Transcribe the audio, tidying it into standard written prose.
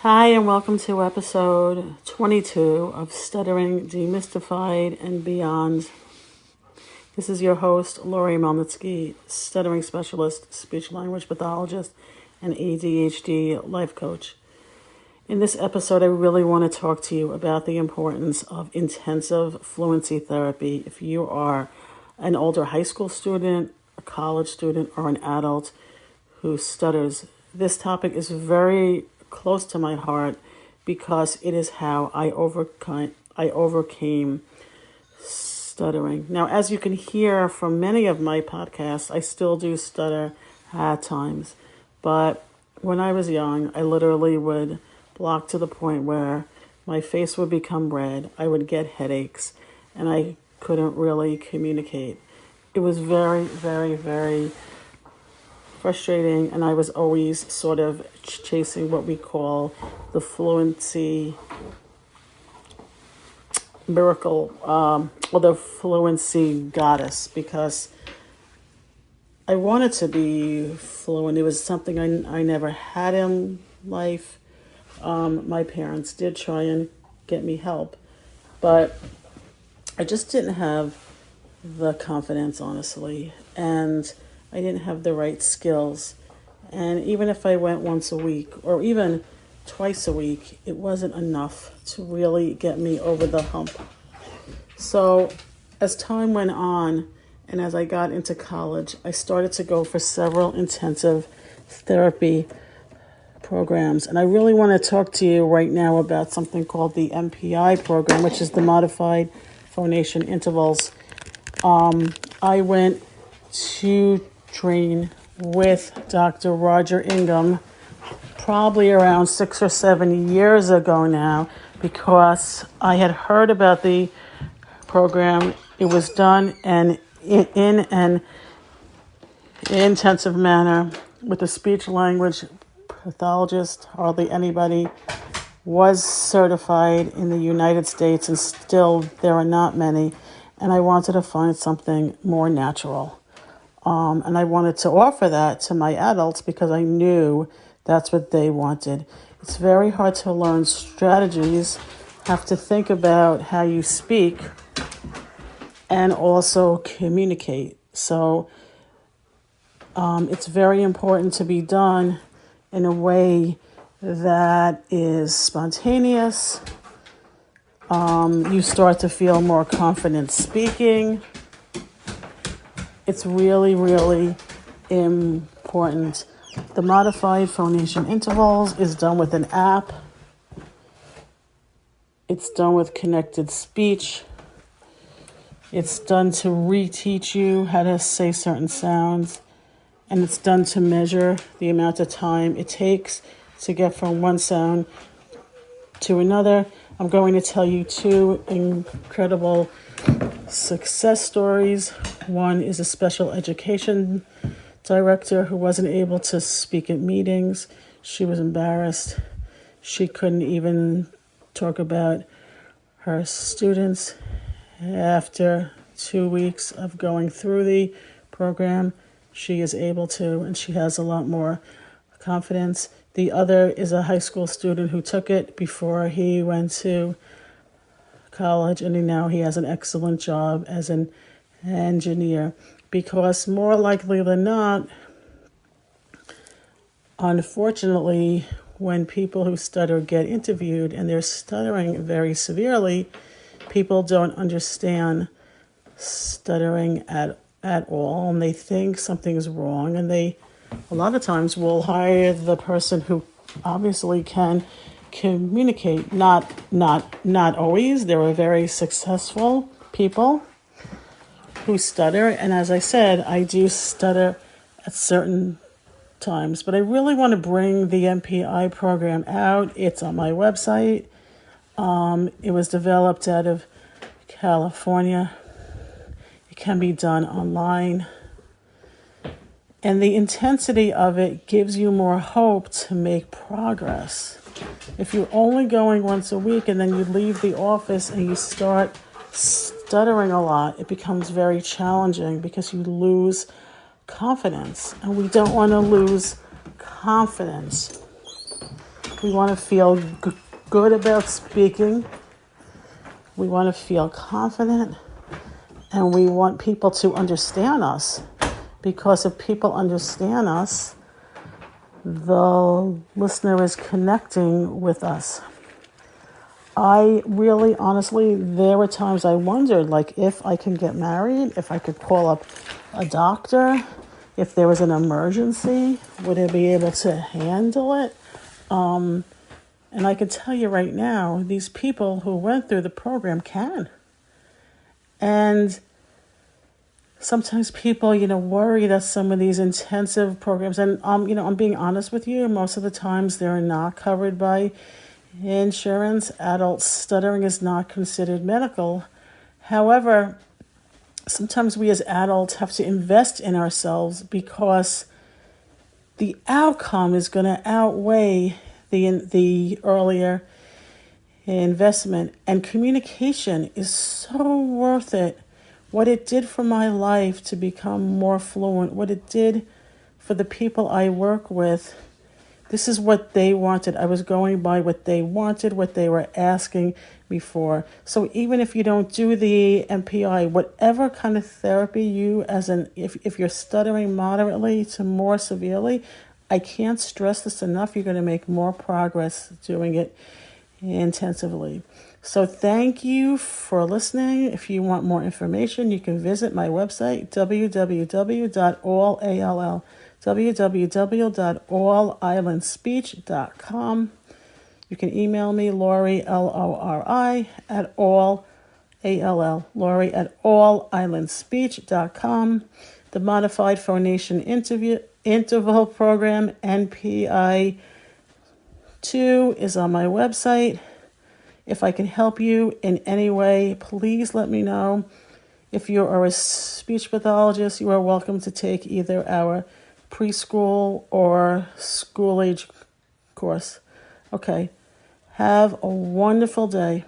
Hi, and welcome to episode 22 of Stuttering, Demystified, and Beyond. This is your host, Lori Melnitsky, stuttering specialist, speech-language pathologist, and ADHD life coach. In this episode, I really want to talk to you about the importance of intensive fluency therapy if you are an older high school student, a college student, or an adult who stutters. This topic is very close to my heart because it is how I overcame stuttering. Now, as you can hear from many of my podcasts, I still do stutter at times. But when I was young, I literally would block to the point where my face would become red, I would get headaches, and I couldn't really communicate. It was very, very, very frustrating, and I was always sort of chasing what we call the fluency miracle, or the fluency goddess, because I wanted to be fluent. It was something I never had in life. My parents did try and get me help, but I just didn't have the confidence, honestly, and I didn't have the right skills. And even if I went once a week or even twice a week, it wasn't enough to really get me over the hump. So as time went on and as I got into college, I started to go for several intensive therapy programs. And I really want to talk to you right now about something called the MPI program, which is the Modified Phonation Intervals. I went to train with Dr. Roger Ingham probably around 6 or 7 years ago now, because I had heard about the program. It was done in an intensive manner with a speech language pathologist. Hardly anybody was certified in the United States, and still there are not many. And I wanted to find something more natural. And I wanted to offer that to my adults because I knew that's what they wanted. It's very hard to learn strategies, have to think about how you speak, and also communicate. So it's very important to be done in a way that is spontaneous. You start to feel more confident speaking. It's really, really important. The Modified Phonation Intervals is done with an app. It's done with connected speech. It's done to reteach you how to say certain sounds. And it's done to measure the amount of time it takes to get from one sound to another. I'm going to tell you two incredible success stories. One is a special education director who wasn't able to speak at meetings. She was embarrassed. She couldn't even talk about her students. After 2 weeks of going through the program, she is able to, and she has a lot more confidence. The other is a high school student who took it before he went to college, and now he has an excellent job as an engineer, because more likely than not, unfortunately, when people who stutter get interviewed and they're stuttering very severely, people don't understand stuttering at all, and they think something's wrong, and they a lot of times will hire the person who obviously can communicate. Not always. There are very successful people who stutter, and as I said, I do stutter at certain times, but I really want to bring the MPI program out. It's on my website. It was developed out of California. It can be done online. And the intensity of it gives you more hope to make progress. If you're only going once a week and then you leave the office and you start stuttering a lot, it becomes very challenging because you lose confidence. And we don't want to lose confidence. We want to feel good about speaking. We want to feel confident. And we want people to understand us. Because if people understand us, the listener is connecting with us. I really, honestly, there were times I wondered, like, if I can get married, if I could call up a doctor, if there was an emergency, would I be able to handle it? And I can tell you right now, these people who went through the program can. And sometimes people, worry that some of these intensive programs, and, I'm being honest with you, most of the times they're not covered by insurance. Adult stuttering is not considered medical. However, sometimes we as adults have to invest in ourselves because the outcome is going to outweigh the earlier investment. And communication is so worth it. What it did for my life to become more fluent, what it did for the people I work with, this is what they wanted. I was going by what they wanted, what they were asking me for. So even if you don't do the MPI, whatever kind of therapy you, if you're stuttering moderately to more severely, I can't stress this enough. You're going to make more progress doing it intensively. So thank you for listening. If you want more information, you can visit my website, www.allispeech.com. You can email me, Lori, Lori, at allispeech.com. The Modified Phonation Interval Program, NPI 2, is on my website. If I can help you in any way, please let me know. If you are a speech pathologist, you are welcome to take either our preschool or school age course. Okay. Have a wonderful day.